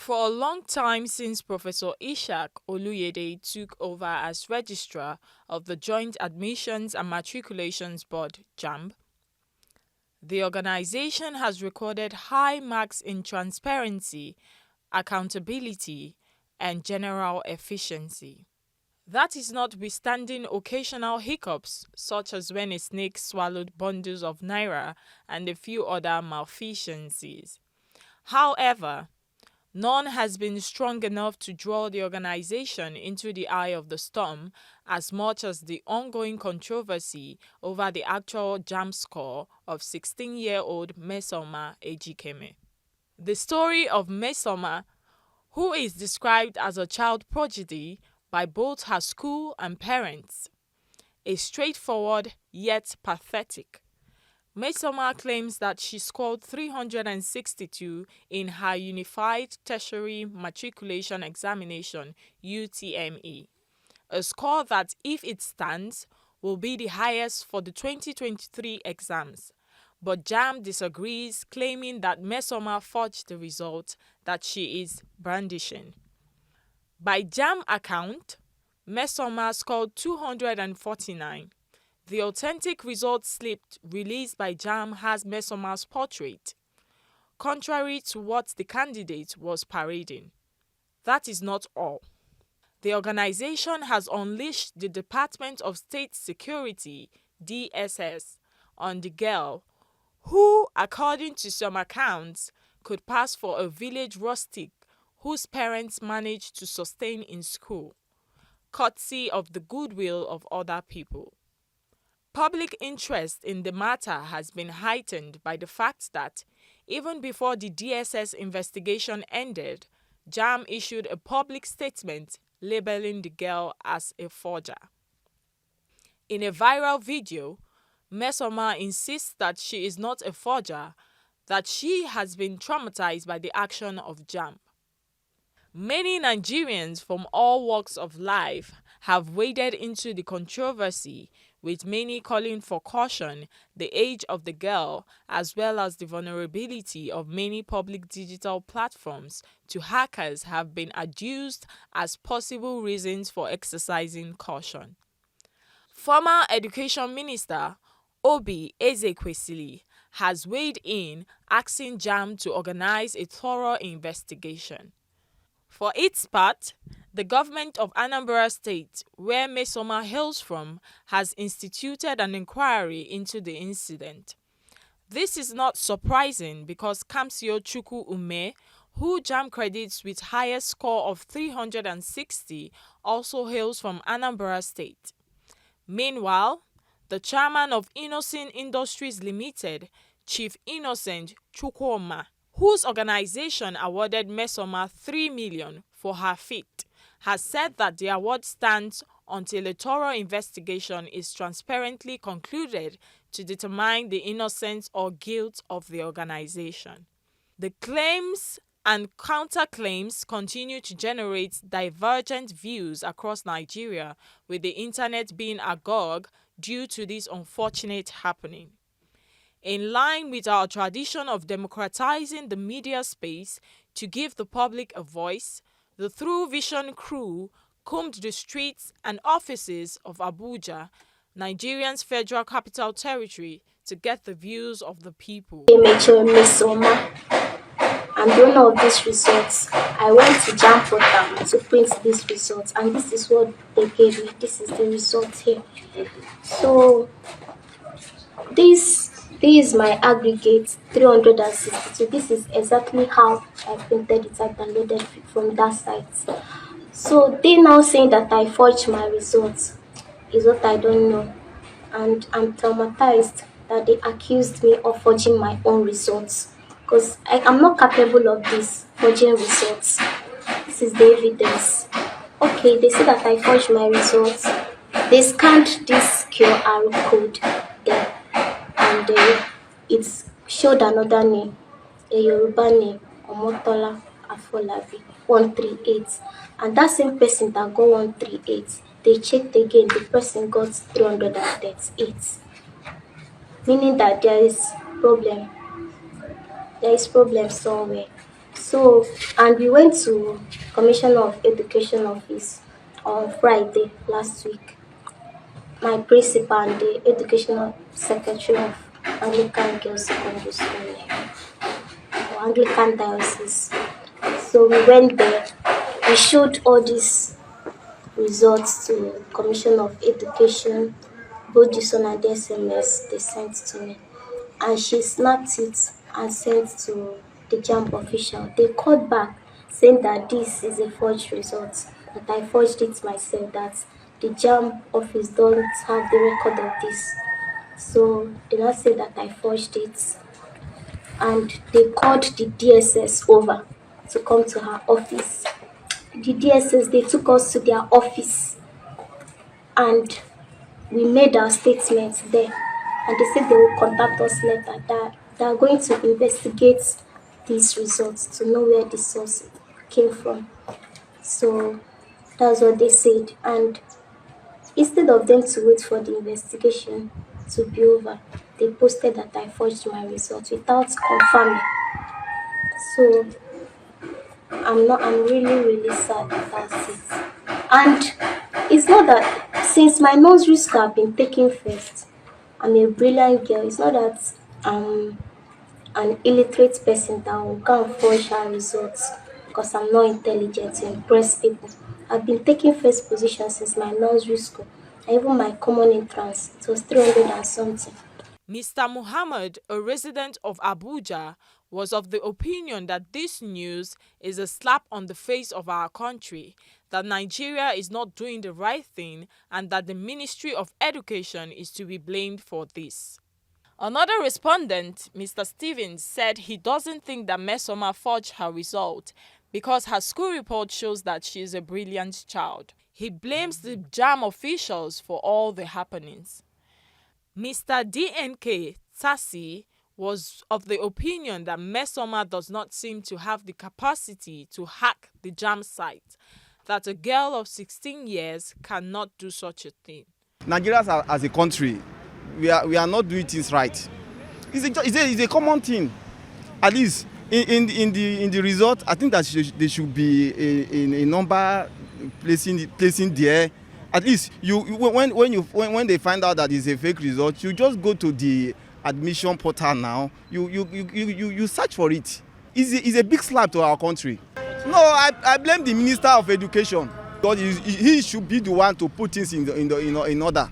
For a long time since Professor ISHAQ Oluyede took over as registrar of the Joint Admissions and Matriculations Board (JAMB), the organization has recorded high marks in transparency, accountability, and general efficiency. That is notwithstanding occasional hiccups, such as when a snake swallowed bundles of Naira and a few other malfeasances. However, none has been strong enough to draw the organization into the eye of the storm as much as the ongoing controversy over the actual JAMB score of 16-year-old Mmesoma Ejikeme. The story of Mmesoma, who is described as a child prodigy by both her school and parents, is straightforward yet pathetic. Mmesoma claims that she scored 362 in her Unified Tertiary Matriculation Examination (UTME), a score that, if it stands, will be the highest for the 2023 exams. But JAMB disagrees, claiming that Mmesoma forged the result that she is brandishing. By JAMB account, Mmesoma scored 249. The authentic result slip released by JAMB has Mmesoma's portrait, contrary to what the candidate was parading. That is not all. The organization has unleashed the Department of State Security (DSS) on the girl, who, according to some accounts, could pass for a village rustic whose parents managed to sustain in school, courtesy of the goodwill of other people. Public interest in the matter has been heightened by the fact that, even before the DSS investigation ended, JAMB issued a public statement labeling the girl as a forger. In a viral video, Mmesoma insists that she is not a forger, that she has been traumatized by the action of JAMB. Many Nigerians from all walks of life have waded into the controversy, with many calling for caution, the age of the girl, as well as the vulnerability of many public digital platforms to hackers have been adduced as possible reasons for exercising caution. Former Education Minister Obi Ezekwesili has weighed in, asking JAMB to organize a thorough investigation. For its part, the government of Anambra State, where Mmesoma hails from, has instituted an inquiry into the incident. This is not surprising because Kamsio Chukwu Ume, who JAMB credits with highest score of 360, also hails from Anambra State. Meanwhile, the chairman of Innocent Industries Limited, Chief Innocent Chukwuma, whose organization awarded Mmesoma 3 million for her feat, has said that the award stands until a thorough investigation is transparently concluded to determine the innocence or guilt of the organization. The claims and counterclaims continue to generate divergent views across Nigeria, with the internet being agog due to this unfortunate happening. In line with our tradition of democratizing the media space to give the public a voice, the TrueVision crew combed the streets and offices of Abuja, Nigeria's Federal Capital Territory, to get the views of the people. Mmesoma, and one of these results, I went to JAMB portal to print these results, and this is what they gave me. This is the result here. So this is my aggregate 362. This is exactly how I printed it. I downloaded it from that site. So they now saying that I forged my results is what I don't know, and I'm traumatized that they accused me of forging my own results, because I'm not capable of this forging results. This is the evidence. Okay, they say that I forged my results. They scanned this QR code there, and it showed another name, a Yoruba name, Omotola Afolabi, 138. And that same person that got 138, they checked again, the person got 338. Meaning that there is problem. There is problem somewhere. So, and we went to Commissioner of Education office on Friday last week. My principal and the educational secretary of Anglican Girls Secondary School, or Anglican Diocese. So we went there. We showed all these results to Commission of Education, both this one and the SMS they sent to me. And she snapped it and sent to the JAMB official. They called back saying that this is a forged result, that I forged it myself, that the JAMB office don't have the record of this. So they now say that I forged it, and they called the DSS over to come to her office. The DSS, they took us to their office and we made our statement there, and they said they will contact us later, that they are going to investigate these results to know where the source came from. So that's what they said, and instead of them to wait for the investigation to be over, they posted that I forged my results without confirming. So I'm really sad about it. And it's not that since my nursery school have been taken first, I'm a brilliant girl. It's not that I'm an illiterate person that will go and forge her results because I'm not intelligent to impress people. I've been taking first position since my nursery school. And even my common entrance, it was 300 and something. Mr. Muhammad, a resident of Abuja, was of the opinion that this news is a slap on the face of our country, that Nigeria is not doing the right thing, and that the Ministry of Education is to be blamed for this. Another respondent, Mr. Stevens, said he doesn't think that Mmesoma forged her result because her school report shows that she is a brilliant child. He blames the JAMB officials for all the happenings. Mr. DNK Tasi was of the opinion that Mmesoma does not seem to have the capacity to hack the JAMB site, that a girl of 16 years cannot do such a thing. Nigeria as a country, we are not doing things right. It's a common thing. At least in the result, I think that there should be a number placing there. At least when they find out that it's a fake result, you just go to the admission portal now. You search for it. It's a big slap to our country. No, I blame the Minister of Education, because he should be the one to put things in order.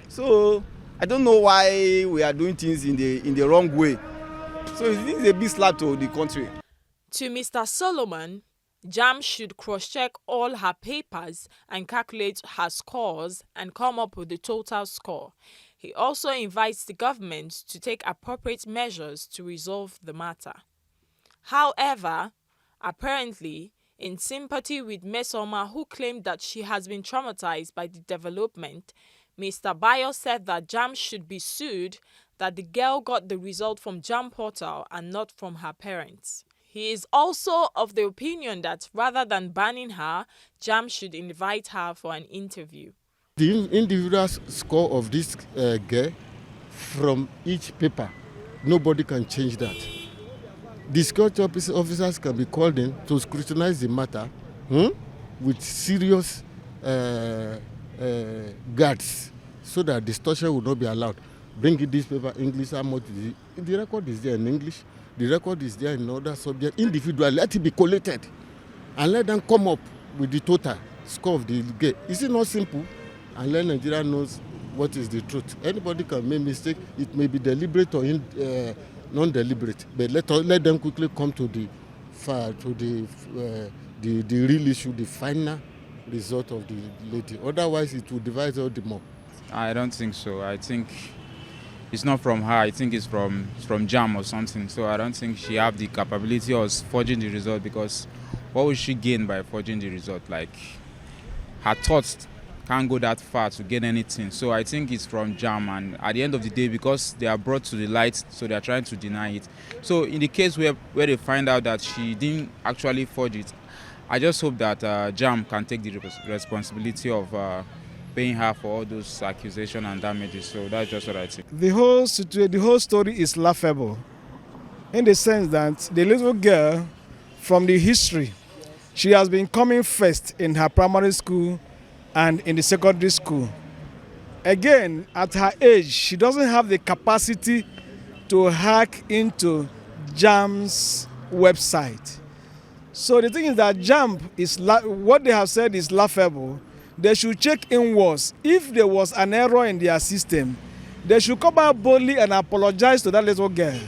So I don't know why we are doing things in the wrong way. So it's a big slap to the country. To Mr. Solomon, JAMB should cross-check all her papers and calculate her scores and come up with the total score. He also invites the government to take appropriate measures to resolve the matter. However, apparently, in sympathy with Mmesoma, who claimed that she has been traumatized by the development, Mr. Bayo said that JAMB should be sued, that the girl got the result from JAMB portal and not from her parents. He is also of the opinion that rather than banning her, JAMB should invite her for an interview. The individual score of this girl from each paper, nobody can change that. The security officers can be called in to scrutinize the matter with serious guards so that distortion will not be allowed. Bring this paper, English, how much is it? The record is there in English. The record is there in other subjects. Individually, let it be collated and let them come up with the total score of the girl. Is it not simple? And let Nigeria knows what is the truth. Anybody can make mistake. It may be deliberate or non-deliberate, but let them quickly come to the real issue, the final result of the lady. Otherwise, it will divide all the more. I don't think so. I think it's not from her. I think it's from JAMB or something. So I don't think she have the capability of forging the result, because what will she gain by forging the result? Like, her thoughts can't go that far to gain anything. So I think it's from JAMB, and at the end of the day, because they are brought to the light, so they are trying to deny it. So in the case where they find out that she didn't actually forge it, I just hope that JAMB can take the responsibility of paying her for all those accusations and damages. So that's just what I think. The whole story is laughable, in the sense that the little girl from the history, she has been coming first in her primary school and in the secondary school. Again, at her age, she doesn't have the capacity to hack into JAMB's website. So the thing is that JAMB is what they have said is laughable. They should check inwards. If there was an error in their system, they should come out boldly and apologize to that little girl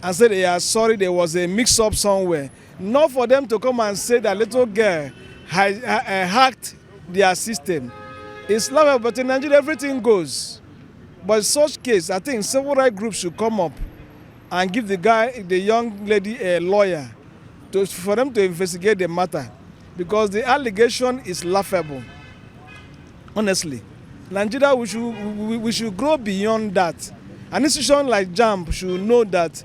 and say they are sorry, there was a mix-up somewhere. Not for them to come and say that little girl hacked their system. It's laughable, but in Nigeria everything goes. But in such case, I think civil rights groups should come up and give the young lady a lawyer for them to investigate the matter, because the allegation is laughable. Honestly, Nigeria, we should grow beyond that. An institution like JAMB should know that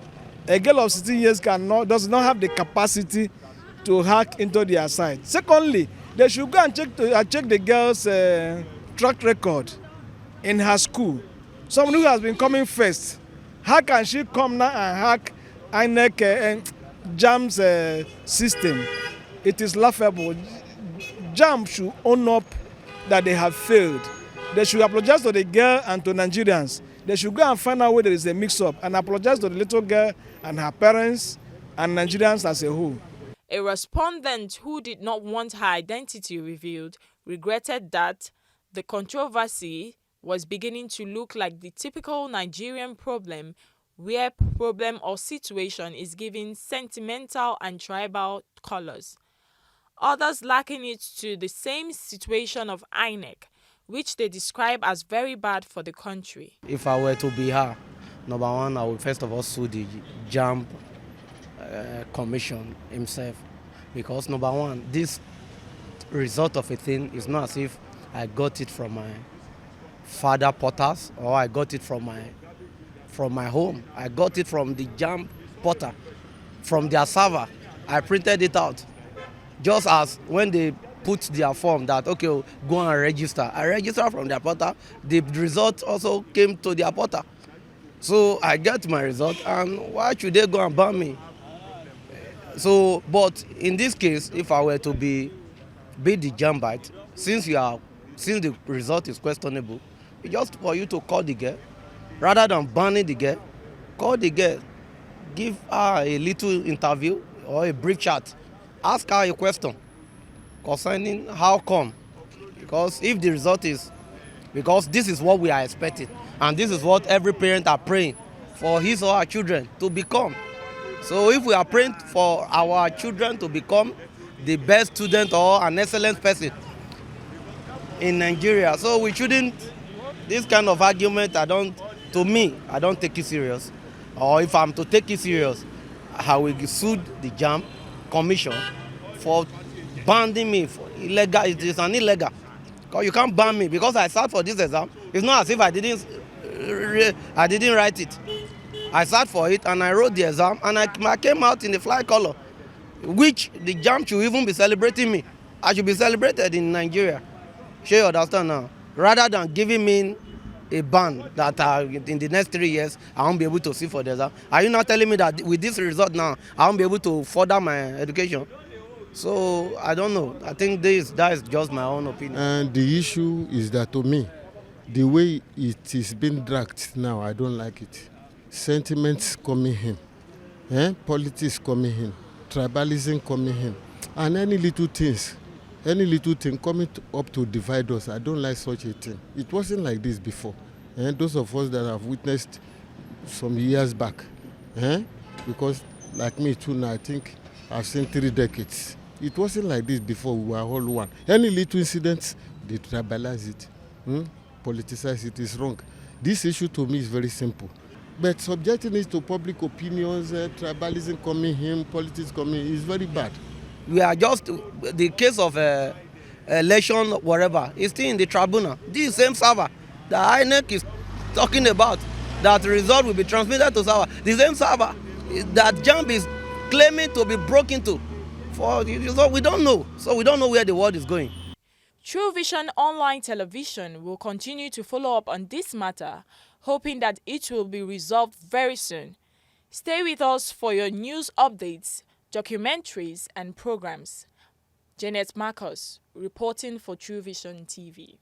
a girl of 16 years does not have the capacity to hack into their site. Secondly, they should go and check the girl's track record in her school. Someone who has been coming first, how can she come now and hack INEC and JAMB's system? It is laughable. JAMB should own up that they have failed. They should apologize to the girl and to Nigerians. They should go and find out where there is a mix-up and apologize to the little girl and her parents and Nigerians as a whole. A respondent who did not want her identity revealed regretted that the controversy was beginning to look like the typical Nigerian problem, where problem or situation is given sentimental and tribal colors. Others liken it to the same situation of INEC, which they describe as very bad for the country. If I were to be her, number one, I would first of all sue the JAMB commission himself, because number one, this result of a thing is not as if I got it from my father porters or I got it from my home. I got it from the JAMB porter, from their server. I printed it out. Just as when they put their form that, okay, go and register. I registered from their porter. The result also came to their porter. So I get my result, and why should they go and ban me? So, but in this case, if I were to be the JAMBite, since the result is questionable, it's just for you to call the girl, rather than banning the girl. Call the girl, give her a little interview or a brief chat, ask her a question concerning how come. Because if the result is, because this is what we are expecting, and this is what every parent are praying for his or her children to become. So if we are praying for our children to become the best student or an excellent person in Nigeria, so we shouldn't, this kind of argument, I don't take it serious. Or if I'm to take it serious, I will sue the JAMB commission for banning me for illegal. It is an illegal. Because you can't ban me because I sat for this exam. It's not as if I didn't write it. I sat for it and I wrote the exam and I came out in the fly color, which the JAMB should even be celebrating me. I should be celebrated in Nigeria. Sure, you understand now? Rather than giving me a ban that in the next 3 years I won't be able to sit for the exam. Are you not telling me that with this result now I won't be able to further my education? So I don't know. I think that is just my own opinion. And the issue is that, to me, the way it is being dragged now, I don't like it. Sentiments coming in, politics coming in, tribalism coming in, and any little thing coming up to divide us. I don't like such a thing. It wasn't like this before. And those of us that have witnessed some years back, because like me too now, I think I've seen 3 decades. It wasn't like this before. We were all one. Any little incident, they tribalize it, politicize it. Is wrong. This issue to me is very simple. But subjecting it to public opinions, tribalism coming in, politics coming in, is very bad. We are just, the case of election, whatever, is still in the tribunal. This same server that INEC is talking about, that the result will be transmitted to server. The same server that JAMB is claiming to be broken to. We don't know. So we don't know where the world is going. TrueVision Online Television will continue to follow up on this matter, hoping that it will be resolved very soon. Stay with us for your news updates. documentaries and programs. Janet Marcus, reporting for TrueVision TV.